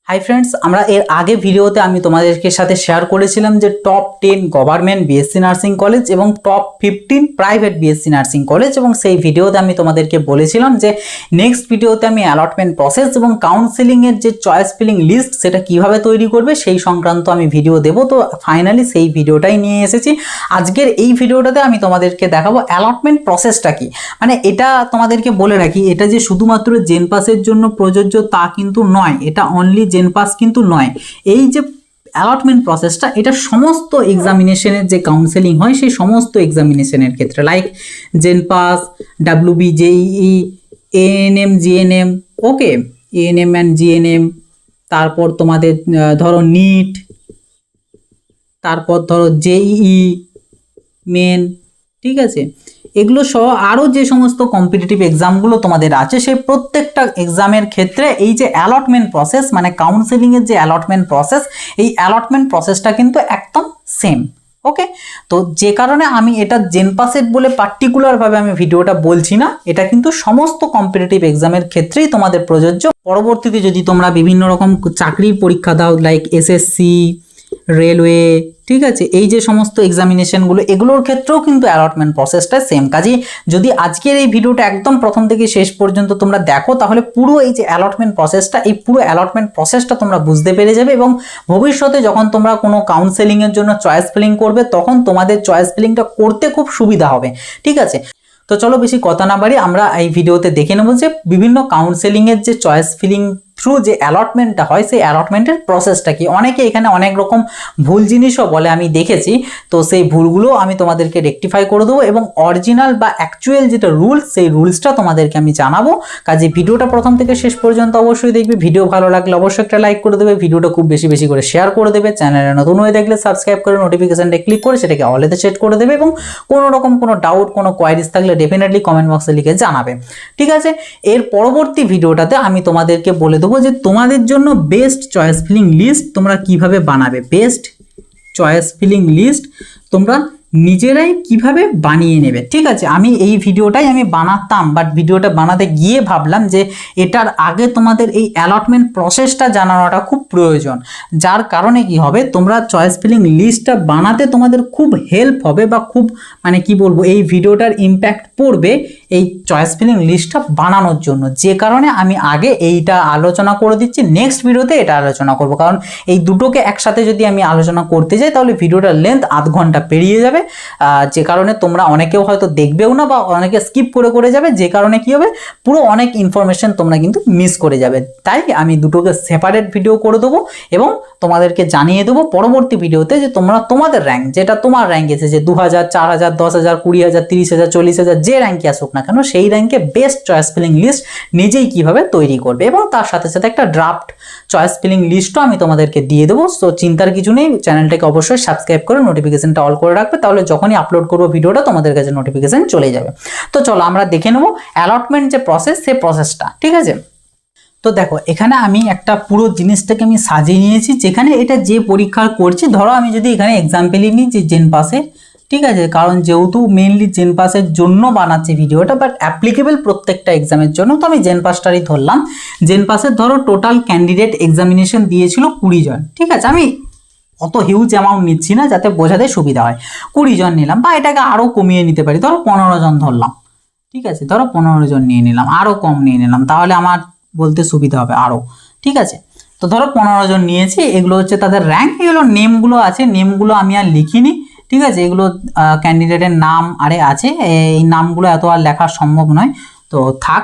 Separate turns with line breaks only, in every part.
Hi friends, আমরা এর আগে ভিডিওতে আমি তোমাদেরকে সাথে শেয়ার করেছিলাম যে top 10 government BSc nursing college এবং top 15 private BSc nursing college, এবং সেই ভিডিওতে আমি তোমাদেরকে বলেছিলাম যে নেক্সট ভিডিওতে আমি অ্যালটমেন্ট প্রসেস এবং কাউন্সেলিংয়ের যে চয়েস ফিলিং লিস্ট সেটা কিভাবে তৈরি করবে সেই সংক্রান্ত আমি ভিডিও দেবো। তো ফাইনালি সেই ভিডিওটাই নিয়ে এসেছি। আজকের এই ভিডিওটাতে আমি তোমাদেরকে দেখাবো অ্যালটমেন্ট প্রসেসটা কি। মানে এটা তোমাদেরকে বলে রাখি, এটা যে শুধুমাত্র জেন পাসের জন্য প্রযোজ্য তা কিন্তু নয়, এটা অনলি জেন পাস কিন্তু নয়। এই যে অ্যালটমেন্ট প্রসেসটা এটা সমস্ত এক্সামিনেশনের যে কাউন্সেলিং হয় সেই সমস্ত এক্সামিনেশনের ক্ষেত্রে, like JENPAS, WB, JEE, ANM, GNM, okay, ANM and GNM, তারপর তোমাদের ধরো নিট, তারপর ধরো জেইই মেন, ঠিক আছে, এগুলো সহ আরও যে সমস্ত কম্পিটিটিভ এক্সামগুলো তোমাদের আছে সেই প্রত্যেকটা এক্সামের ক্ষেত্রে এই যে অ্যালটমেন্ট প্রসেস মানে কাউন্সেলিংয়ের যে অ্যালটমেন্ট প্রসেস, এই অ্যালটমেন্ট প্রসেসটা কিন্তু একদম সেম। ওকে, তো যে কারণে আমি এটা জেন পাসের বলে পার্টিকুলারভাবে আমি ভিডিওটা বলছি না, এটা কিন্তু সমস্ত কম্পিটিটিভ এক্সামের ক্ষেত্রেই তোমাদের প্রযোজ্য। পরবর্তীতে যদি তোমরা বিভিন্ন রকম চাকরির পরীক্ষা দাও, লাইক এসএসসি, রেলওয়ে, ঠিক আছে, এই যে সমস্ত এক্সামিনেশনগুলো এগুলোর ক্ষেত্রেও কিন্তু অ্যালটমেন্ট প্রসেসটা সেম। কাজেই যদি আজকের এই ভিডিওটা একদম প্রথম থেকে শেষ পর্যন্ত তোমরা দেখো তাহলে পুরো এই যে অ্যালটমেন্ট প্রসেসটা, এই পুরো অ্যালটমেন্ট প্রসেসটা তোমরা বুঝতে পেরে যাবে, এবং ভবিষ্যতে যখন তোমরা কোনো কাউন্সেলিংয়ের জন্য চয়েস ফিলিং করবে তখন তোমাদের চয়েস ফিলিংটা করতে খুব সুবিধা হবে। ঠিক আছে, তো চলো বেশি কথা না বাড়ি আমরা এই ভিডিওতে দেখে নেবো যে বিভিন্ন কাউন্সেলিংয়ের যে চয়েস ফিলিং থ্রু যে অ্যালটমেন্টটা হয় সেই অ্যালটমেন্টের প্রসেসটা কি। অনেকে এখানে অনেক রকম ভুল জিনিসও বলে, আমি দেখেছি, তো সেই ভুলগুলো আমি তোমাদেরকে রেকটিফাই করে দেবো এবং অরিজিনাল বা অ্যাকচুয়াল যেটা রুলস সেই রুলসটা তোমাদেরকে আমি জানাবো। কাজে ভিডিওটা প্রথম থেকে শেষ পর্যন্ত অবশ্যই দেখবে। ভিডিও ভালো লাগলে অবশ্যই একটা লাইক করে দেবে, ভিডিওটা খুব বেশি বেশি করে শেয়ার করে দেবে, চ্যানেলে নতুন হয়ে দেখলে সাবস্ক্রাইব করে নোটিফিকেশনটা ক্লিক করে সেটাকে অলেতে সেট করে দেবে, এবং কোনো রকম কোনো ডাউট কোনো কোয়ারিজ থাকলে ডেফিনেটলি কমেন্ট বক্সে লিখে জানাবে। ঠিক আছে, এর পরবর্তী ভিডিওটাতে আমি তোমাদেরকে বলে দেবো যে তোমাদের জন্য বেস্ট চয়েস ফিলিং লিস্ট তোমরা কিভাবে বানাবে। বেস্ট চয়েস ফিলিং লিস্ট তোমরা নিজেরাই কিভাবে বানিয়ে নেবে। ঠিক আছে, আমি এই ভিডিওটাই আমি বানাতাম, বাট ভিডিওটা বানাতে গিয়ে ভাবলাম যে এটার আগে তোমাদের এই অ্যালটমেন্ট প্রসেসটা জানানোটা খুব প্রয়োজন, যার কারণে কি হবে তোমরা চয়েস ফিলিং লিস্টটা বানাতে তোমাদের খুব হেল্প হবে, বা খুব মানে কি বলবো, এই ভিডিওটার ইম্প্যাক্ট পড়বে এই চয়েস ফিলিং লিস্টটা বানানোর জন্য। যে কারণে আমি আগে এইটা আলোচনা করে দিচ্ছি, নেক্সট ভিডিওতে এটা আলোচনা করব, কারণ এই দুটোকে একসাথে যদি আমি আলোচনা করতে যাই তাহলে ভিডিওটার লেন্থ আধ ঘন্টা পেরিয়ে যাবে, যে কারণে তোমরা অনেকেও হয়তো দেখবেও না বা অনেকে স্কিপ করে যাবে, যে কারণে কি হবে পুরো অনেক ইনফরমেশন তোমরা কিন্তু মিস করে যাবে। তাই আমি দুটোকে সেপারেট ভিডিও করে দেবো এবং তোমাদেরকে জানিয়ে দেবো পরবর্তী ভিডিওতে যে তোমরা তোমাদের র্যাঙ্ক, যেটা তোমার র্যাঙ্ক এসেছে 2000, 4000, 10,000, 20,000, 30,000, 40,000, যে র্যাঙ্কে আসুক না কেন সেই র্যাঙ্কে বেস্ট চয়েস ফিলিং লিস্ট নিজেই কিভাবে তৈরি করবে, এবং তার সাথে সাথে একটা ড্রাফট চয়েস ফিলিং লিস্টও আমি তোমাদেরকে দিয়ে দেবো। তো চিন্তার কিছু নেই, চ্যানেলটাকে অবশ্যই সাবস্ক্রাইব করে নোটিফিকেশনটা অল করে রাখবে, তাহলে যখনই আপলোড করবো ভিডিওটা তোমাদের কাছে নোটিফিকেশন চলে যাবে। তো চলো আমরা দেখে নেবো অ্যালটমেন্ট যে প্রসেস সেই প্রসেসটা। ঠিক আছে, তো দেখো এখানে আমি একটা পুরো জিনিসটাকে আমি সাজিয়ে নিয়েছি, যেখানে এটা যে পরীক্ষা করছি, ধরো আমি যদি এখানে এক্সাম্পলই নিই যে জেন পাসে, ঠিক আছে, কারণ যেহেতু মেইনলি জেন পাসের জন্য বানাচ্ছি ভিডিওটা, বাট অ্যাপ্লিকেবল প্রত্যেকটা এক্সামের জন্য, তো আমি জেন পাসটারই ধরলাম। জেন পাসের ধরো টোটাল ক্যান্ডিডেট এক্সামিনেশন দিয়েছিল 20 জন। ঠিক আছে, আমি অত হিউজ অ্যামাউন্ট নিচ্ছি না যাতে বোঝাতে সুবিধা হয়, 20 জন নিলাম, বা এটাকে আরও কমিয়ে নিতে পারি, ধরো 15 জন ধরলাম। ঠিক আছে, ধরো 15 জন নিয়ে নিলাম, আরও কম নিয়ে নিলাম, তাহলে আমার বলতে সুবিধা হবে আরও। ঠিক আছে, তো ধরো 15 জন নিয়েছি, এগুলো হচ্ছে তাদের র্যাঙ্ক, এগুলো নেমগুলো আছে, নেমগুলো আমি আর লিখিনি। ঠিক আছে, এগুলো ক্যান্ডিডেটের নাম আরে আছে, এই নামগুলো এত আর লেখা সম্ভব নয়, তো থাক।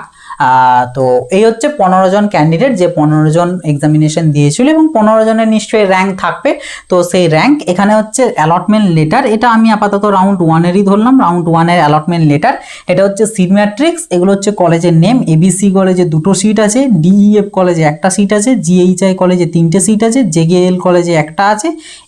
তো এই হচ্ছে 15 জন ক্যান্ডিডেট, যে 15 জন এক্সামিনেশন দিয়েছিল, এবং 15 জনের নিশ্চয়ই র্যাঙ্ক থাকবে। তো সেই র্যাঙ্ক এখানে হচ্ছে অ্যালটমেন্ট লেটার, এটা আমি আপাতত রাউন্ড 1-এরই ধরলাম, রাউন্ড 1-এর অ্যালটমেন্ট লেটার। এটা হচ্ছে সিট ম্যাট্রিক্স, এগুলো হচ্ছে কলেজের নেম। এবিসি কলেজে 2টো সিট আছে, ডিইএফ কলেজে 1টা সিট আছে, জিএইচআই কলেজে 3টে সিট আছে, জেকেএল কলেজে 1টা আছে,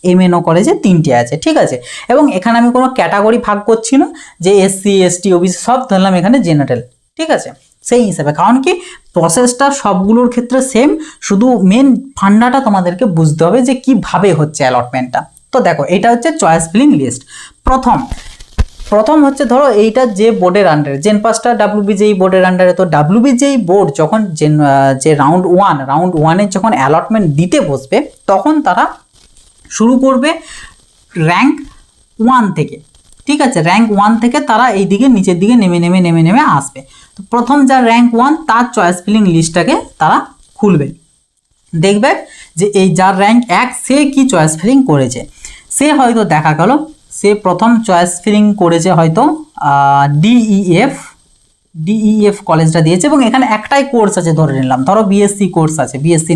এমএনও কলেজে 3টে আছে। ঠিক আছে, এবং এখানে আমি কোনো ক্যাটাগরি ভাগ করছি না, যে এসসি, এসটি, ওবিসি সব ধরলাম এখানে জেনারেল। ঠিক আছে, সেই হিসাবে, কারণ কি প্রসেসটা সবগুলোর ক্ষেত্রে সেম, শুধু মেন ফান্ডাটা তোমাদেরকে বুঝতে হবে যে কিভাবে হচ্ছে অ্যালটমেন্টটা। তো দেখো এটা হচ্ছে চয়েস ফিলিং লিস্ট। প্রথম প্রথম হচ্ছে ধরো এইটা যে বোর্ডের আন্ডারে জেনপাসটা ডাব্লিউবিজেই বোর্ডের আন্ডারে, তো ডাব্লিউবিজেই বোর্ড যখন যে রাউন্ড ওয়ানের যখন অ্যালটমেন্ট দিতে বসবে তখন তারা শুরু করবে র্যাঙ্ক 1 থেকে। ঠিক আছে, র্যাঙ্ক 1 থেকে তারা এই দিকে নিচের দিকে নেমে নেমে আসবে। তো প্রথম যার র্যাঙ্ক 1 তার চয়েস ফিলিং লিস্টটাকে তারা খুলবে, দেখবে যে এই যার র্যাঙ্ক 1 সে কি চয়েস ফিলিং করেছে। সে হয়তো দেখা গেল সে প্রথম চয়েস ফিলিং করেছে হয়তো ডিইএফ কলেজটা দিয়েছে, এবং এখানে একটাই কোর্স আছে ধরে নিলাম, ধরো বিএসসি কোর্স আছে, বিএসসি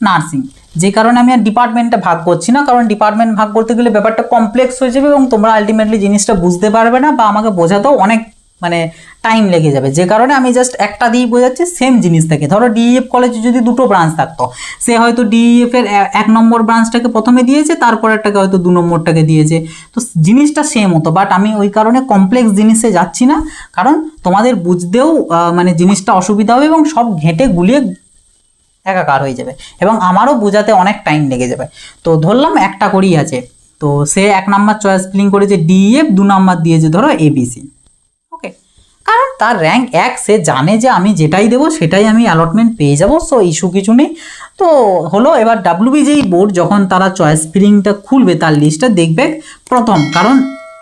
নার্সিং, যে কারণে আমি আর ডিপার্টমেন্টটা ভাগ করছি না, কারণ ডিপার্টমেন্ট ভাগ করতে গেলে ব্যাপারটা কমপ্লেক্স হয়ে যাবে এবং তোমরা আলটিমেটলি জিনিসটা বুঝতে পারবে না বা আমাকে বোঝাতেও অনেক মানে টাইম লেগে যাবে, যে কারণে আমি জাস্ট একটা দিয়েই বোঝাচ্ছি সেম জিনিস থেকে। ধরো ডিইএফ কলেজে যদি দুটো ব্রাঞ্চ থাকতো, সে হয়তো ডিইএফ এর 1 নম্বর ব্রাঞ্চটাকে প্রথমে দিয়েছে, তারপরেরটাকে হয়তো 2 নম্বরটাকে দিয়েছে, তো জিনিসটা সেম হতো। বাট আমি ওই কারণে কমপ্লেক্স জিনিসে যাচ্ছি না, কারণ তোমাদের বুঝতেও মানে জিনিসটা অসুবিধা হবে এবং সব ঘেঁটে গুলিয়ে একাকার হয়ে যাবে এবং আমারও বোঝাতে অনেক টাইম লেগে যাবে। তো ধরলাম একটা করেই আছে, তো সে 1 নাম্বার চয়েস ফিলিং করেছে ডিইএফ, 2 নাম্বার দিয়েছে ধরো এবিসি। ওকে, কারণ তার র্যাঙ্ক 1, সে জানে যে আমি যেটাই দেবো সেটাই আমি অ্যালটমেন্ট পেয়ে যাবো, সো ইস্যু কিছু নেই। তো হলো, এবার ডাব্লিউবিজেই বোর্ড যখন তারা চয়েস ফিলিংটা খুলবে তার লিস্টটা দেখবে প্রথম, কারণ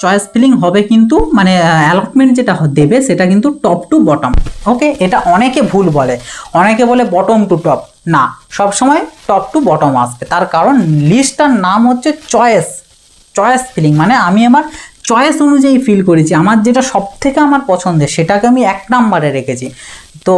চয়েস ফিলিং হবে কিন্তু মানে অ্যালটমেন্ট যেটা দেবে সেটা কিন্তু টপ টু বটম। ওকে, এটা অনেকে ভুল বলে, অনেকে বলে বটম টু টপ, না, সবসময় টপ টু বটম আসবে। তার কারণ লিস্টটার নাম হচ্ছে চয়েস ফিলিং, মানে আমি আমার চয়েস অনুযায়ী ফিল করেছি, আমার যেটা সব থেকে আমার পছন্দের সেটাকে আমি 1 নাম্বারে রেখেছি। তো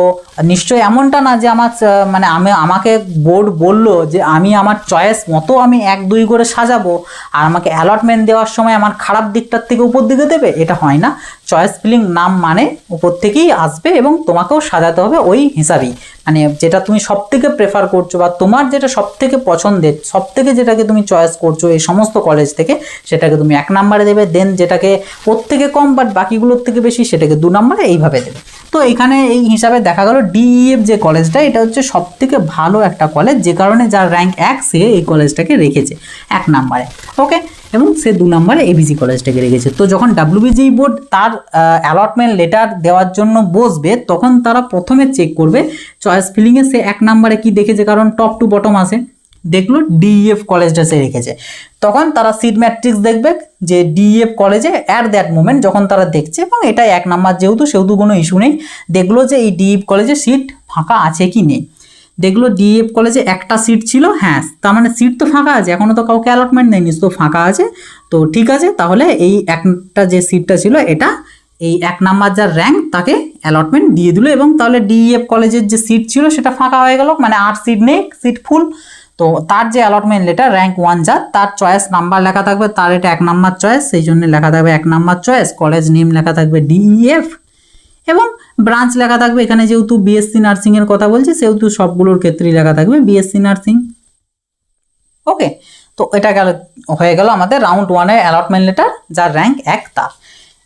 নিশ্চয়ই এমনটা না যে আমার মানে আমাকে বোর্ড বললো যে আমি আমার চয়েস মতো আমি 1, 2 করে সাজাবো আর আমাকে অ্যালটমেন্ট দেওয়ার সময় আমার খারাপ দিকটার থেকে উপর দিকে দেবে, এটা হয় না। চয়েস ফিলিং নাম মানে উপর থেকেই আসবে এবং তোমাকেও সাজাতে হবে ওই হিসাবেই, মানে যেটা তুমি সব থেকে প্রেফার করছো বা তোমার যেটা সব থেকে পছন্দের, সব থেকে যেটাকে তুমি চয়েস করছো এই সমস্ত কলেজ থেকে, সেটাকে তুমি 1 নাম্বারে দেবে, দেন যেটাকে ওর থেকে কম বাট বাকিগুলোর থেকে বেশি সেটাকে 2 নাম্বারে, এইভাবে দেবে। তো এখানে এই হিসাবে দেখা গেল ডিইএফ যে কলেজটা, এটা হচ্ছে সব থেকে ভালো একটা কলেজ, যে কারণে যার র্যাঙ্ক 1 সে এই কলেজটাকে রেখেছে 1 নাম্বারে। ওকে, এবং সে 2 নাম্বারে এবিসি কলেজটাকে রেখেছে। তো যখন ডাব্লিউবিজেই বোর্ড তার অ্যালটমেন্ট লেটার দেওয়ার জন্য বসবে তখন তারা প্রথমে চেক করবে চয়েস ফিলিংয়ে সে 1 নাম্বারে কি দেখেছে, কারণ টপ টু বটম আসে, দেখলো ডিইএফ কলেজটা সে রেখেছে, তখন তারা সিট ম্যাট্রিক্স দেখবে যে ডিইএফ কলেজে অ্যাট দ্যাট মোমেন্ট যখন তারা দেখছে, এবং এটাই 1 নাম্বার সেহেতু কোনো ইস্যু নেই, দেখলো যে এই ডিইএফ কলেজে সিট ফাঁকা আছে কি নেই, দেখলো ডিইএফ কলেজে একটা সিট ছিল, হ্যাঁ তার মানে সিট তো ফাঁকা আছে, এখনও তো কাউকে অ্যালটমেন্ট নেয়নি, তো ফাঁকা আছে, তো ঠিক আছে, তাহলে এই একটা যে সিটটা ছিল এটা এই 1 নাম্বার যার র্যাঙ্ক তাকে অ্যালটমেন্ট দিয়ে দিল, এবং তাহলে ডিইএফ কলেজের যে সিট ছিল সেটা ফাঁকা হয়ে গেল, মানে আর সিট নেই, সিট ফুল। তো তার যে অ্যালটমেন্ট লেটার র্যাঙ্ক 1 যার, তার চয়েস নাম্বার লেখা থাকবে, তার এটা 1 নাম্বার চয়েস, সেই জন্য লেখা থাকবে 1 নাম্বার চয়েস, কলেজ নেম লেখা থাকবে ডিইএফ, এবং ব্রাঞ্চ লেখা থাকবে, এখানে যেহেতু বিএসসি নার্সিং এর কথা বলছি সেহেতু সবগুলোর ক্ষেত্রেই লেখা থাকবে বিএসসি নার্সিং। ওকে, তো এটা হয়ে গেল আমাদের রাউন্ড 1 এর অ্যালটমেন্ট লেটার, যার র্যাঙ্ক 1 তার।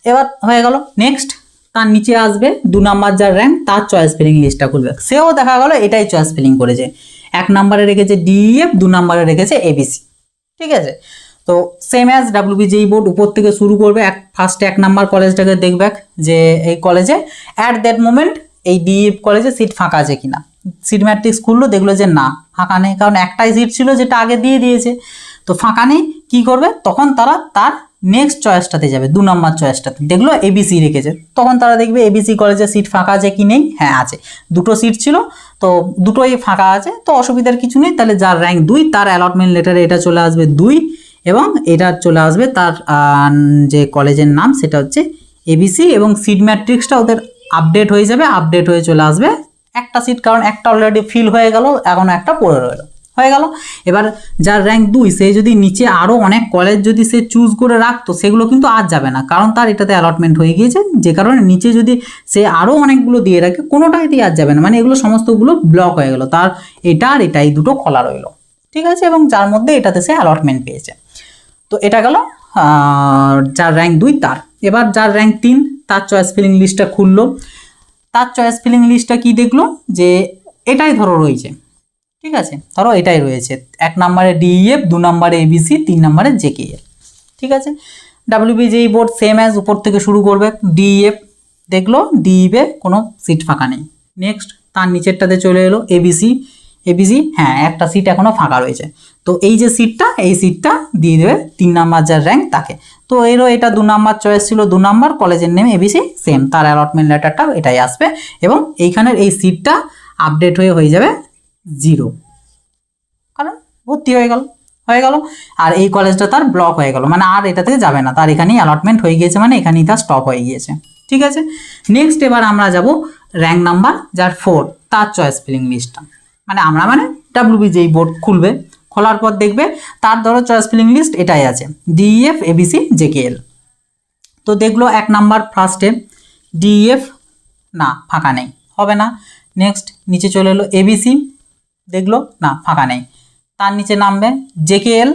এবার হয়ে গেল, নেক্সট তার নিচে আসবে 2 নাম্বার যার র্যাঙ্ক, তার চয়েস ফিলিং লিস্টটা খুলবে, সেও দেখা গেল এটাই চয়েস ফিলিং করেছে, 1 নাম্বারে রেখেছে ডিইএফ, 2 নাম্বারে রেখেছে এবিসি। ঠিক আছে, তো সেম অ্যাজ ডাব্লিউবিজেই বোর্ড উপর থেকে শুরু করবে, ফার্স্টে 1 নাম্বার কলেজটাকে দেখবে যে এই কলেজে অ্যাট দ্যাট মোমেন্ট এই ডিইএফ কলেজে সিট ফাঁকা আছে কিনা, সিট ম্যাট্রিক্স খুললো, দেখলো যে না ফাঁকা নেই, কারণ একটাই সিট ছিল যেটা আগে দিয়ে দিয়েছে, তো ফাঁকা নেই, কি করবে তখন তারা তার নেক্সট চয়েসটাতে যাবে, 2 নাম্বার চয়েসটাতে, দেখলো এবিসি রেখেছে, তখন তারা দেখবে এবিসি কলেজে সিট ফাঁকা আছে কি নেই, হ্যাঁ আছে, 2টো সিট ছিল তো দুটোই ফাঁকা আছে, তো অসুবিধার কিছু নেই, তাহলে যার র্যাঙ্ক 2 তার অ্যালটমেন্ট লেটারে এটা চলে আসবে 2, এবং এটা চলে আসবে তার যে কলেজের নাম সেটা হচ্ছে এবিসি, এবং সিট ম্যাট্রিক্সটা ওদের আপডেট হয়ে যাবে, আপডেট হয়ে চলে আসবে একটা সিট, কারণ একটা অলরেডি ফিল হয়ে গেল, এখন একটা পড়ে রইল, হয়ে গেল। এবার যার র্যাঙ্ক 2 সে যদি নিচে আরও অনেক কলেজ যদি সে চুজ করে রাখতো সেগুলো কিন্তু আর যাবে না, কারণ তার এটাতে অ্যালটমেন্ট হয়ে গিয়েছে, যে কারণে নিচে যদি সে আরও অনেকগুলো দিয়ে রাখে কোনোটাই দিয়ে আর যাবে না, মানে এগুলো সমস্তগুলো ব্লক হয়ে গেল, তার এটা আর এটা এই দুটো খোলা রইল। ঠিক আছে, এবং যার মধ্যে এটাতে সে অ্যালটমেন্ট পেয়েছে। তো এটা গেল যার র্যাঙ্ক 2 তার। এবার যার র্যাঙ্ক 3 তার চয়েস ফিলিং লিস্টটা খুললো, তার চয়েস ফিলিং লিস্টটা কি দেখলো যে এটাই ধরো রয়েছে, ঠিক আছে, ধরো এটাই রয়েছে, 1 নাম্বারে ডিইএফ, 2 নাম্বারে এবিসি, 3 নাম্বারে জেকেএল। ঠিক আছে, ডাব্লিউবিজেই বোর্ড সেম অ্যাজ উপর থেকে শুরু করবে, ডিএফ দেখলো, ডিইএফে কোনো সিট ফাঁকা নেই। নেক্সট তার নিচেরটাতে চলে এলো এবিসি, এবিসি হ্যাঁ একটা সিট এখনো ফাঁকা রয়েছে, তো এই যে সিটটা, এই সিটটা দিয়ে দেবে 3 নাম্বার যার র্যাঙ্ক তাকে। তো এরও এটা 2 নাম্বার চয়েস ছিল, 2 নাম্বার, কলেজের নেম এবিসি সেম, তার অ্যালটমেন্ট লেটারটাও এটাই আসবে এবং এইখানের এই সিটটা আপডেট হয়ে যাবে 0, কারণ ভর্তি হয়ে গেল আর এই কলেজটা তার ব্লক হয়ে গেল, মানে আর এটা থেকে যাবে না, তার এখানেই অ্যালটমেন্ট হয়ে গিয়েছে, মানে এখানেই তার স্টপ হয়ে গিয়েছে। ঠিক আছে, নেক্সট এবার আমরা যাব র্যাঙ্ক নাম্বার যার 4, তার চয়েস ফিলিং লিস্টটা, মানে ডাব্লিউবিজেই বোর্ড খুলবে, খোলার পর দেখবে তার ধরো চয়েস ফিলিং লিস্ট এটাই আছে, ডিইএফ এবিসি জেকেএল। তো দেখলো 1 নাম্বার ফার্স্টে ডিইএফ না ফাঁকা নেই, হবে না। নেক্সট নিচে চলে এলো এবিসি, দেখলো না ফাঁকা নেই, তার নিচে নামবে জেকেএল,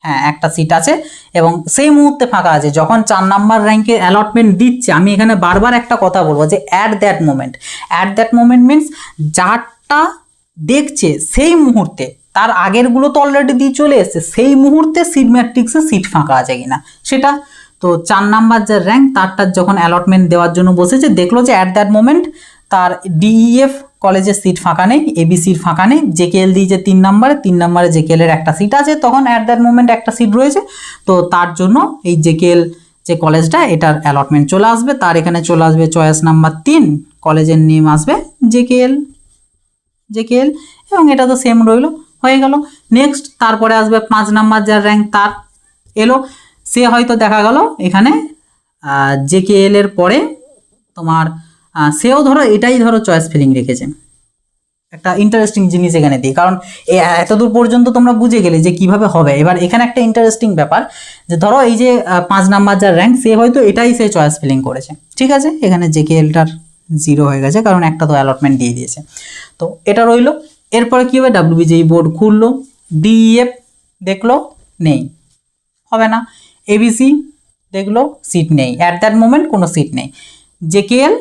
হ্যাঁ একটা সিট আছে এবং সেই মুহূর্তে ফাঁকা আছে যখন 4 নাম্বার র্যাঙ্কে অ্যালটমেন্ট দিচ্ছে। আমি এখানে বারবার একটা কথা বলবো যে অ্যাট দ্যাট মোমেন্ট মিনস যারটা দেখছে সেই মুহূর্তে, তার আগেরগুলো তো অলরেডি দিয়ে চলে এসছে, সেই মুহূর্তে সিট ম্যাট্রিক্সে সিট ফাঁকা আছে কিনা সেটা। তো 4 নাম্বার যে র্যাঙ্ক তারটার যখন অ্যালটমেন্ট দেওয়ার জন্য বসেছে, দেখলো যে অ্যাট দ্যাট মোমেন্ট তার ডিইএফ কলেজের সিট ফাঁকা নেই, এবিসির ফাঁকা নেই, জেকেএল দিয়েছে 3 নাম্বারে জেকেএল এর একটা সিট আছে, তখন অ্যাট দ্যাট মোমেন্ট একটা সিট রয়েছে, তো তার জন্য এই জেকেএল যে কলেজটা এটার অ্যালটমেন্ট চলে আসবে, তার এখানে চলে আসবে চয়েস নাম্বার 3, কলেজের নেম আসবে জেকেএল এবং এটা তো সেম রইলো, হয়ে গেল। নেক্সট তারপরে আসবে 5 নাম্বার যার র্যাঙ্ক তার এলো, সে হয়তো দেখা গেল এখানে জেকেএল এর পরে তোমার সেও ধরো এটাই ধরো চয়েস ফিলিং রেখেছে। একটা ইন্টারেস্টিং জিনিস এখানে দিই, কারণ এতদূর পর্যন্ত তোমরা বুঝে গেলে যে কিভাবে হবে। এবার এখানে একটা ইন্টারেস্টিং ব্যাপার যে ধরো এই যে 5 নাম্বার যার র্যাঙ্ক সে হয়তো এটাই সে চয়েস ফিলিং করেছে, ঠিক আছে, এখানে জেকেএলটার 0 হয়ে গেছে কারণ একটা তো অ্যালটমেন্ট দিয়ে দিয়েছে, তো এটা রইলো। এরপরে কি হবে, ডাব্লিউবিজেই বোর্ড খুললো, ডিইএফ দেখলো নেই, হবে না, এবিসি দেখলো সিট নেই, অ্যাট দ্যাট মোমেন্ট কোনো সিট নেই, জেকেএল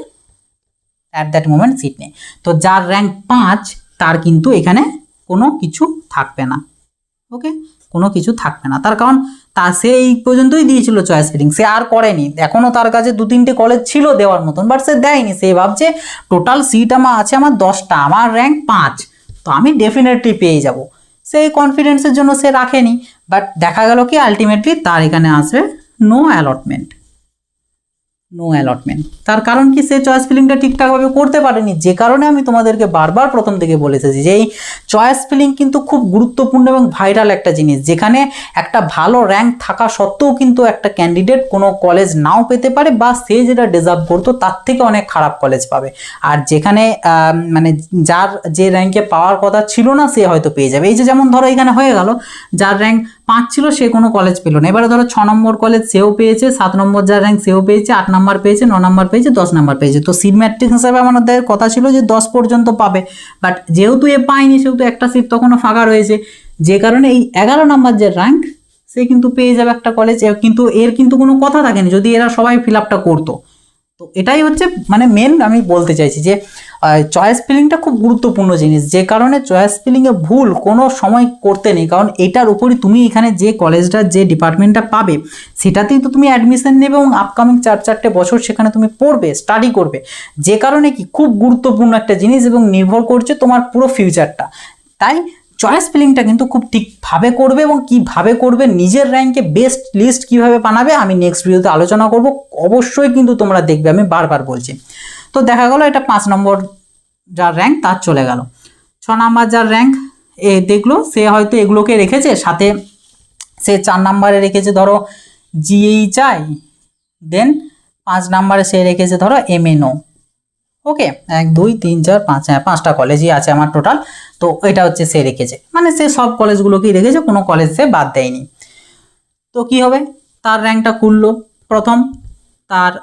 অ্যাট দ্যাট মোমেন্ট সিট নেই। তো যার র্যাঙ্ক 5 তার কিন্তু এখানে কোনো কিছু থাকবে না, ওকে, কোনো কিছু থাকবে না, তার কারণ সে এই পর্যন্তই দিয়েছিল চয়েস ফিলিং, সে আর করেনি, এখনও তার কাছে 2-3টে কলেজ ছিল দেওয়ার মতন, বাট সে দেয়নি, সে ভাবছে টোটাল সিট আমার আছে আমার 10টা, আমার র্যাঙ্ক 5, তো আমি ডেফিনেটলি পেয়ে যাব, সেই কনফিডেন্সের জন্য সে রাখেনি। বাট দেখা গেল কি আলটিমেটলি তার এখানে আসবে নো অ্যালটমেন্ট, তার কারণ কি সে চয়েস ফিলিংটা ঠিকঠাকভাবে করতে পারেনি, যে কারণে আমি তোমাদেরকে বারবার প্রথম থেকে বলে এসেছি যে এই চয়েস ফিলিং কিন্তু খুব গুরুত্বপূর্ণ এবং ভাইরাল একটা জিনিস, যেখানে একটা ভালো র্যাঙ্ক থাকা সত্ত্বেও কিন্তু একটা ক্যান্ডিডেট কোনো কলেজ নাও পেতে পারে বা সে যেটা ডিজার্ভ করতো তার থেকে অনেক খারাপ কলেজ পাবে, আর যেখানে মানে যার যে র্যাঙ্কে পাওয়ার কথা ছিল না সে হয়তো পেয়ে যাবে। এই যে যেমন ধরো এখানে হয়ে গেল যার র্যাঙ্ক 5 ছিল সে কোনো কলেজ পেল না, এবারে ধরো 6 নম্বর কলেজ সেও পেয়েছে, 7 নম্বর যার র্যাঙ্ক সেও পেয়েছে, 8 নাম্বার পেয়েছে, 9 নাম্বার পেয়েছে, 10 নাম্বার পেয়েছে, তো সিট ম্যাট্রিক্স হিসাবে আমাদের কথা ছিল যে 10 পর্যন্ত পাবে, বাট যেহেতু এ পায়নি সেহেতু একটা সিট তখনও ফাঁকা রয়েছে, যে কারণে এই 11 নাম্বার যে র্যাঙ্ক সে কিন্তু পেয়ে যাবে একটা কলেজ, কিন্তু এর কিন্তু কোনো কথা থাকেনি যদি এরা সবাই ফিল আপটা করতো। তো এটাই হচ্ছে মানে মেন আমি বলতে চাইছি যে চয়েস ফিলিংটা খুব গুরুত্বপূর্ণ জিনিস, যে কারণে চয়েস ফিলিংয়ে ভুল কোনো সময় করতে নেই, কারণ এটার উপরই তুমি এখানে যে কলেজটা যে ডিপার্টমেন্টটা পাবে সেটাতেই তো তুমি অ্যাডমিশন নেবে এবং আপকামিং 4-4টে বছর সেখানে তুমি পড়বে, স্টাডি করবে, যে কারণে কি খুব গুরুত্বপূর্ণ একটা জিনিস এবং নির্ভর করছে তোমার পুরো ফিউচারটা। তাই চয়েস ফিলিংটা কিন্তু খুব ঠিকভাবে করবে এবং কিভাবে করবে, নিজের র্যাঙ্কে বেস্ট লিস্ট কিভাবে বানাবে আমি নেক্সট ভিডিওতে আলোচনা করব, অবশ্যই কিন্তু তোমরা দেখবে, আমি বারবার বলছি। তো দেখা গেল এটা 5 নম্বর যার র্যাঙ্ক তার চলে গেল, 6 নাম্বার যার র্যাঙ্ক দেখলো সে হয়তো এগুলোকে রেখেছে, সাথে সে 4 নাম্বারে রেখেছে ধরো জিএইচআই, দেন 5 নাম্বারে সে রেখেছে ধরো এমএনও, ওকে 1 2 3 4 5, হ্যাঁ 5টা কলেজই আছে আমার টোটাল, তো এটা হচ্ছে সে রেখেছে, মানে সে সব কলেজগুলোকেই রেখেছে, কোনো কলেজ সে বাদ দেয়নি। তো কি হবে, তার র্যাঙ্কটা খুললো, প্রথম তার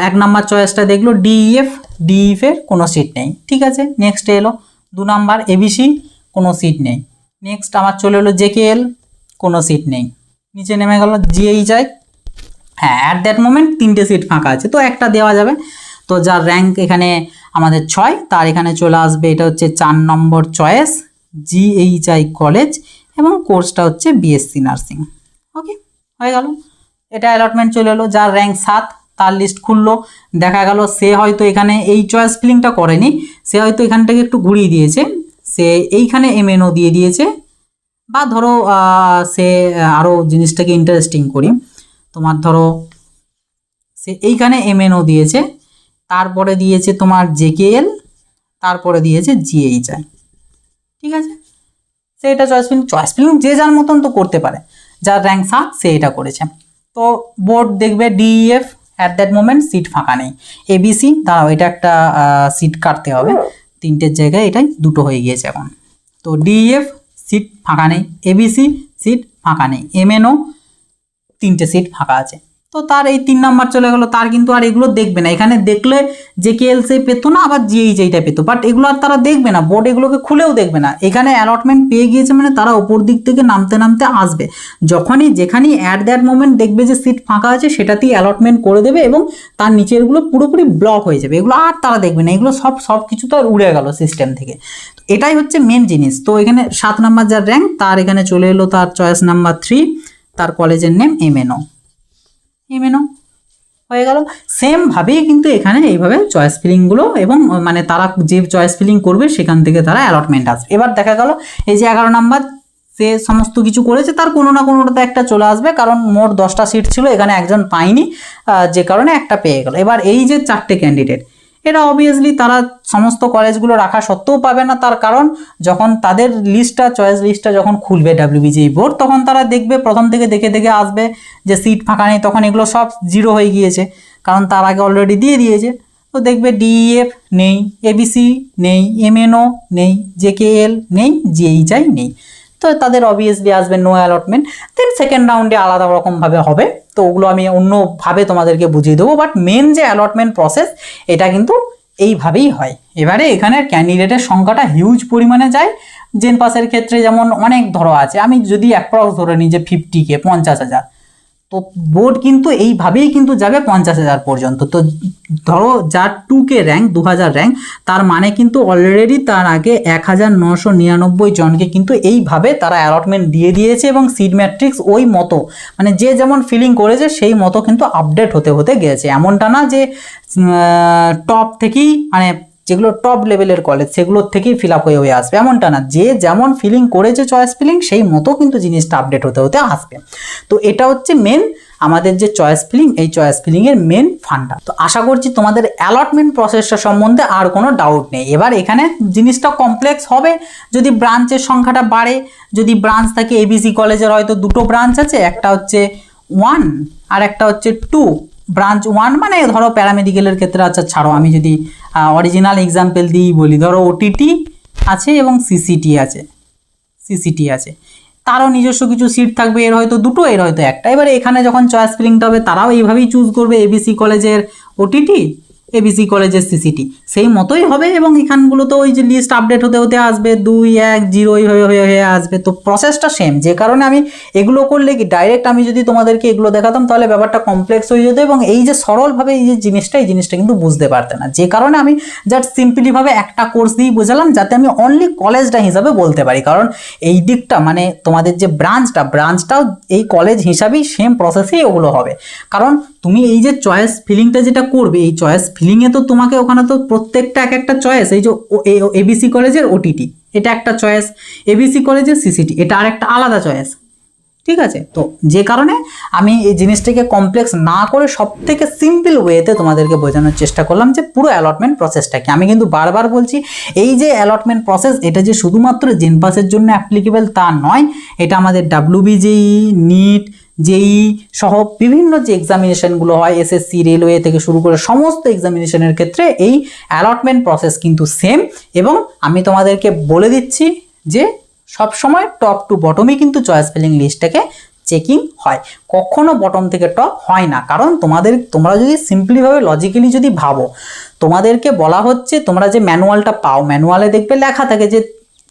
1 নাম্বার চয়েসটা দেখলো ডিইএফ এর কোনো সিট নেই, ঠিক আছে, নেক্সট এলো 2 নাম্বার এবিসি কোনো সিট নেই, নেক্সট আমার চলে এলো জেকেএল কোনো সিট নেই, নিচে নেমে গেল জিএইচআই, হ্যাঁ অ্যাট দ্যাট মোমেন্ট 3টে সিট ফাঁকা আছে তো একটা দেওয়া যাবে। তো যার র্যাঙ্ক এখানে আমাদের 6 তার এখানে চলে আসবে, এটা হচ্ছে 4 নম্বর চয়েস জিএইচআই কলেজ এবং কোর্সটা হচ্ছে বিএসসি নার্সিং, ওকে হয়ে গেল। এটা অ্যালটমেন্ট চলে এলো, যার র্যাঙ্ক 7 তার লিস্ট খুললো, দেখা গেল সে হয়তো এখানে এই চয়েস ফিলিংটা করেনি, সে হয়তো এখানটাকে একটু ঘুরিয়ে দিয়েছে, সে এইখানে MNO দিয়ে দিয়েছে, বা ধরো সে আরও জিনিসটাকে ইন্টারেস্টিং করি, তোমার ধরো সে এইখানে MNO দিয়েছে, তারপরে দিয়েছে তোমার JKL, তারপরে দিয়েছে GHI, ঠিক আছে। সে এটা চয়েস ফিলিং যে যার মতন তো করতে পারে, যার র্যাঙ্ক 7 সে এটা করেছে। তো বোর্ড দেখবে DEF at that moment seat ফাঁকা নেই, ABC দাঁড়াও এটা একটা সিট কাটতে হবে, 3টের জায়গায় এটাই 2টো হয়ে গিয়েছে এখন। তো DEF সিট ফাঁকা নেই, ABC সিট ফাঁকা নেই, MNO 3টে সিট ফাঁকা আছে। তো তার এই 3 নাম্বার চলে গেল, তার কিন্তু আর এগুলো দেখবে না, এখানে দেখলে JKL সে পেতো না, আবার GHI পেতো, বাট এগুলো আর তারা দেখবে না, বোর্ড এগুলোকে খুলেও দেখবে না। এখানে অ্যালটমেন্ট পেয়ে গিয়েছে মানে তারা ওপর দিক থেকে নামতে নামতে আসবে, যখনই যেখানেই অ্যাট দ্যাট মোমেন্ট দেখবে যে সিট ফাঁকা আছে সেটাতেই অ্যালটমেন্ট করে দেবে এবং তার নিচেরগুলো পুরোপুরি ব্লক হয়ে যাবে, এগুলো আর তারা দেখবে না, এগুলো সব কিছু তো আর উড়ে গেল সিস্টেম থেকে। এটাই হচ্ছে মেন জিনিস। তো এখানে 7 নাম্বার যার র্যাঙ্ক তার এখানে চলে এলো তার চয়েস নাম্বার 3, তার কলেজের নেম MNO হয়ে গেল। সেম ভাবেই কিন্তু এখানে এইভাবে চয়েস ফিলিংগুলো এবং মানে তারা যে চয়েস ফিলিং করবে সেখান থেকে তারা অ্যালটমেন্ট আসবে। এবার দেখা গেল এই যে 11 নাম্বার সে সমস্ত কিছু করেছে, তার কোনো না কোনোটাতে একটা চলে আসবে, কারণ মোট 10টা সিট ছিল, এখানে একজন পায়নি, যে কারণে একটা পেয়ে গেল। এবার এই যে 4টে ক্যান্ডিডেট, এটা অবভিয়াসলি তারা সমস্ত কলেজগুলো রাখা সত্ত্বেও পাবে না, তার কারণ যখন তাদের লিস্টটা চয়েস লিস্টটা যখন খুলবে WBGE বোর্ড, তখন তারা দেখবে প্রথম থেকে দেখে দেখে আসবে যে সিট ফাঁকা নেই, তখন এগুলো সব 0 হয়ে গিয়েছে, কারণ তার আগে অলরেডি দিয়ে দিয়েছে। তো দেখবে DEF নেই, ABC নেই, MNO নেই, JKL নেই, GHI নেই, তো তাদের অবভিয়াসলি আসবে নো অ্যালটমেন্ট। দেন সেকেন্ড রাউন্ডে আলাদা রকমভাবে হবে, তো ওগুলো আমি অন্যভাবে তোমাদেরকে বুঝিয়ে দেবো, বাট মেন যে অ্যালটমেন্ট প্রসেস এটা কিন্তু এইভাবেই হয়। এবারে এখানে ক্যান্ডিডেটের সংখ্যাটা হিউজ পরিমাণে যায়, জেন পাসের ক্ষেত্রে যেমন অনেক ধরো আছে, আমি যদি অ্যাপ্রক্স ধরে নিই যে 50K 50,000, তো বোর্ড কিন্তু এইভাবেই কিন্তু যাবে 50,000 পর্যন্ত। তো ধরো যার 2K র্যাঙ্ক 2000 র্যাঙ্ক, তার মানে কিন্তু অলরেডি তার আগে 1999 জনকে কিন্তু এইভাবে তারা অ্যালটমেন্ট দিয়ে দিয়েছে এবং সিট ম্যাট্রিক্স ওই মতো মানে যে যেমন ফিলিং করেছে সেই মতো কিন্তু আপডেট হতে হতে গেছে। এমনটা না যে টপ থেকেই মানে যেগুলো টপ লেভেলের কলেজ সেগুলোর থেকেই ফিল আপ হয়ে আসবে, এমনটা না, যে যেমন ফিলিং করেছে চয়েস ফিলিং সেই মতো কিন্তু জিনিসটা আপডেট হতে হতে আসবে। তো এটা হচ্ছে মেন আমাদের যে চয়েস ফিলিং, এই চয়েস ফিলিংয়ের মেন ফান্ডা। তো আশা করছি তোমাদের অ্যালটমেন্ট প্রসেসটা সম্বন্ধে আর কোনো ডাউট নেই। এবার এখানে জিনিসটা কমপ্লেক্স হবে যদি ব্রাঞ্চের সংখ্যাটা বাড়ে, যদি ব্রাঞ্চ থাকে ABC কলেজের হয়তো 2টো ব্রাঞ্চ আছে, একটা হচ্ছে 1 আর একটা হচ্ছে 2। ব্রাঞ্চ 1 মানে ধরো প্যারামেডিক্যালের ক্ষেত্রে, আচ্ছা ছাড়ো, আমি যদি অরিজিনাল এক্সাম্পল দিই বলি, ধরো OTT আছে এবং CCT আছে, তারও নিজস্ব কিছু সিট থাকবে, এর হয়তো 2টো, এর হয়তো একটা। এবারে এখানে যখন চয়েস ফিলিংটা হবে তারাও এইভাবেই চুজ করবে, ABC কলেজের OTT, ABC কলেজের CCT, সেই মতোই হবে। এবং এখানগুলো তো ওই যে লিস্ট আপডেট হতে হতে আসবে, 2 1 0 হয়ে আসবে, তো প্রসেসটা সেম। যে কারণে আমি এগুলো করলে কি ডাইরেক্ট আমি যদি তোমাদেরকে এগুলো দেখাতাম তাহলে ব্যাপারটা কমপ্লেক্স হয়ে যেত এবং এই যে সরলভাবে এই যে জিনিসটা কিন্তু বুঝতে পারতে না। যে কারণে আমি জাস্ট সিম্পলিভাবে একটা কোর্স দিয়েই বোঝালাম, যাতে আমি অনলি কলেজটা হিসাবে বলতে পারি, কারণ এই দিকটা মানে তোমাদের যে ব্রাঞ্চটাও এই কলেজ হিসাবেই সেম প্রসেসেই ওগুলো হবে। কারণ তুমি এই যে চয়েস ফিলিংটা যেটা করবে, এই চয়েস ফিলিংয়ে তো তোমাকে ওখানে তো প্রত্যেকটা এক একটা চয়েস, এই যে ABC কলেজের OTT এটা একটা চয়েস, ABC কলেজের CCT এটা আর একটা আলাদা চয়েস, ঠিক আছে। তো যে কারণে আমি এই জিনিসটাকে কমপ্লেক্স না করে সব থেকে সিম্পল ওয়েতে তোমাদেরকে বোঝানোর চেষ্টা করলাম যে পুরো অ্যালটমেন্ট প্রসেসটাকে। আমি কিন্তু বারবার বলছি এই যে অ্যালটমেন্ট প্রসেস এটা যে শুধুমাত্র জেন পাসের জন্য অ্যাপ্লিকেবল তা নয়, এটা আমাদের WBGE, NEET, JEE সহ বিভিন্ন যে এক্সামিনেশনগুলো হয়, SSC, রেলওয়ে থেকে শুরু করে সমস্ত এক্সামিনেশনের ক্ষেত্রে এই অ্যালটমেন্ট প্রসেস কিন্তু সেম। এবং আমি তোমাদেরকে বলে দিচ্ছি যে সব সময় টপ টু বটমই কিন্তু চয়েস ফিলিং লিস্টটাকে চেকিং হয়, কখনো বটম থেকে টপ হয় না। কারণ তোমরা যদি সিম্পলিভাবে লজিক্যালি যদি ভাবো, তোমাদেরকে বলা হচ্ছে তোমরা যে ম্যানুয়ালটা পাও, ম্যানুয়ালে দেখবে লেখা থাকে যে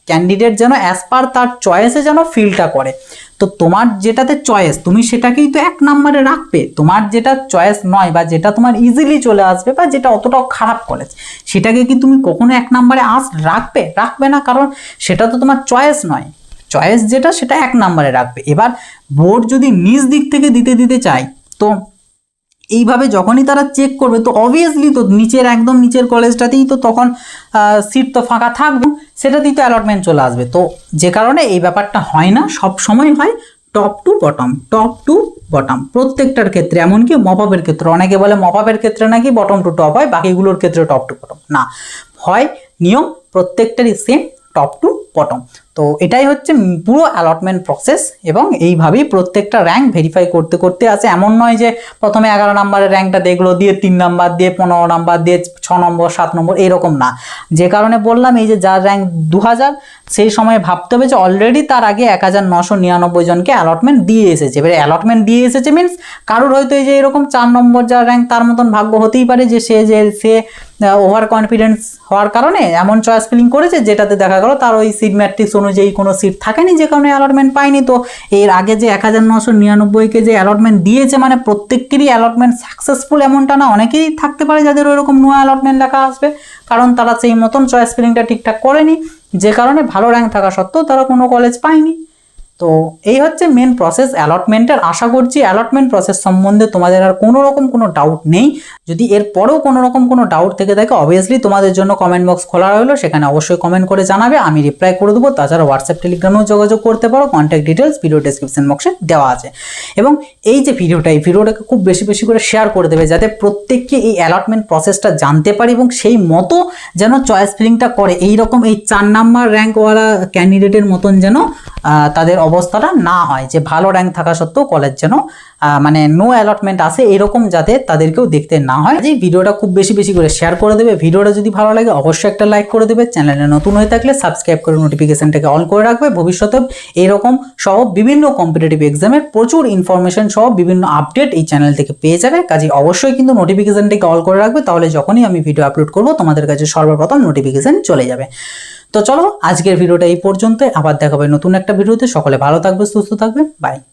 ক্যান্ডিডেট যেন অ্যাজ পার তার চয়েসে যেন ফিলটা করে। তো তোমার যেটাতে চয়েস তুমি সেটাকেই তো 1 নম্বরে রাখবে, তোমার যেটা চয়েস নয় বা যেটা তোমার ইজিলি চলে আসবে বা যেটা অতটাও খারাপ কলেজ সেটাকে কি তুমি কখনো 1 নম্বরে রাখবে না, কারণ সেটা তো তোমার চয়েস নয়। চয়েস যেটা সেটা 1 নম্বরে রাখবে। এবার বোর্ড যদি নিজ দিক থেকে দিতে চায় তো এইভাবে যখনই তারা চেক করবে তো অবভিয়াসলি তো নিচের একদম নিচের কলেজটাতেই তো তখন সিট তো ফাঁকা থাকবে, সেটাতেই তো অ্যালটমেন্ট চলে আসবে। তো যে কারণে এই ব্যাপারটা হয় না, সব সময় হয় টপ টু বটম প্রত্যেকটার ক্ষেত্রে, এমনকি মপআপের ক্ষেত্রে। অনেকে বলে মপআপের ক্ষেত্রে নাকি বটম টু টপ হয়, বাকিগুলোর ক্ষেত্রে টপ টু বটম না হয়, নিয়ম প্রত্যেকটারই সেম টপ টু বটম। তো এটাই হচ্ছে পুরো অ্যালটমেন্ট প্রসেস, এবং এইভাবেই প্রত্যেকটা র্যাঙ্ক ভেরিফাই করতে করতে আছে। এমন নয় যে প্রথমে 11 নম্বরের র্যাঙ্কটা দেখলো, দিয়ে 3 নাম্বার, দিয়ে 15 নাম্বার, দিয়ে 6 নম্বর, 7 নম্বর, এরকম না। যে কারণে বললাম, এই যে যার র্যাঙ্ক 2000, সেই সময় ভাবতে হবে যে অলরেডি তার আগে 1999 জনকে অ্যালটমেন্ট দিয়ে এসেছে। এবারে অ্যালটমেন্ট দিয়ে এসেছে মিনস কারোর হয়তো এই যে এরকম 4 নম্বর যার র্যাঙ্ক, তার মতন ভাগ্য হতেই পারে যে সে ওভার কনফিডেন্স হওয়ার কারণে এমন চয়েস ফিলিং করেছে যেটাতে দেখা গেল তার ওই সিট ম্যাট্রিক্স অনুযায়ী কোনো সিট থাকেনি, যে কারণে অ্যালটমেন্ট পায়নি। তো এর আগে যে 1999কে যে অ্যালটমেন্ট দিয়েছে, মানে প্রত্যেকেরই অ্যালটমেন্ট সাকসেসফুল এমনটা না, অনেকেই থাকতে পারে যাদের ওইরকম নোয়া অ্যালটমেন্ট লেখা আসবে, কারণ তারা সেই মতন চয়েস ফিলিংটা ঠিকঠাক করেনি, যে কারণে ভালো র্যাঙ্ক থাকা সত্ত্বেও তারা কোনো কলেজ পায়নি। তো এই হচ্ছে মেন প্রসেস অ্যালটমেন্টের। আশা করছি অ্যালটমেন্ট প্রসেস সম্বন্ধে তোমাদের আর কোনো রকম কোনো ডাউট নেই। যদি এর পরেও কোনো রকম কোনো ডাউট থেকে থাকে, অবভিয়াসলি তোমাদের জন্য কমেন্ট বক্স খোলা রইলো, সেখানে অবশ্যই কমেন্ট করে জানাবে, আমি রিপ্লাই করে দেবো। তাছাড়া হোয়াটসঅ্যাপ টেলিগ্রামেও যোগাযোগ করতে পারো, কন্ট্যাক্ট ডিটেলস ভিডিও ডেসক্রিপশন বক্সে দেওয়া আছে। এবং এই যে ভিডিওটাকে খুব বেশি বেশি করে শেয়ার করে দেবে, যাতে প্রত্যেককে এই অ্যালটমেন্ট প্রসেসটা জানতে পারে এবং সেই মতো যেন চয়েস ফিলিংটা করে। এইরকম এই 4 নাম্বার র্যাঙ্কওয়ালা ক্যান্ডিডেটের মতন যেন তাদের অবস্থাটা না হয়, যে ভালো র্যাঙ্ক থাকা সত্ত্বেও কলেজ যেন মানে নো অ্যালটমেন্ট আসে, এরকম যাতে তাদেরকেও দেখতে না হয়। এই ভিডিওটা খুব বেশি বেশি করে শেয়ার করে দেবে। ভিডিওটা যদি ভালো লাগে অবশ্যই একটা লাইক করে দেবে। চ্যানেলে নতুন হয়ে থাকলে সাবস্ক্রাইব করে নোটিফিকেশনটাকে অন করে রাখবে। ভবিষ্যতে এরকম সহ বিভিন্ন কম্পিটিটিভ এক্সামের প্রচুর ইনফরমেশন সহ বিভিন্ন আপডেট এই চ্যানেল থেকে পেয়ে যাবে। কাজে অবশ্যই কিন্তু নোটিফিকেশনটাকে অন করে রাখবে, তাহলে যখনই আমি ভিডিও আপলোড করব তোমাদের কাছে সর্বপ্রথম নোটিফিকেশন চলে যাবে। তো চলো আজকের ভিডিওটা এই পর্যন্ত, আবার দেখা হবে নতুন একটা ভিডিওতে। সকলে ভালো থাকবে, সুস্থ থাকবে, বাই।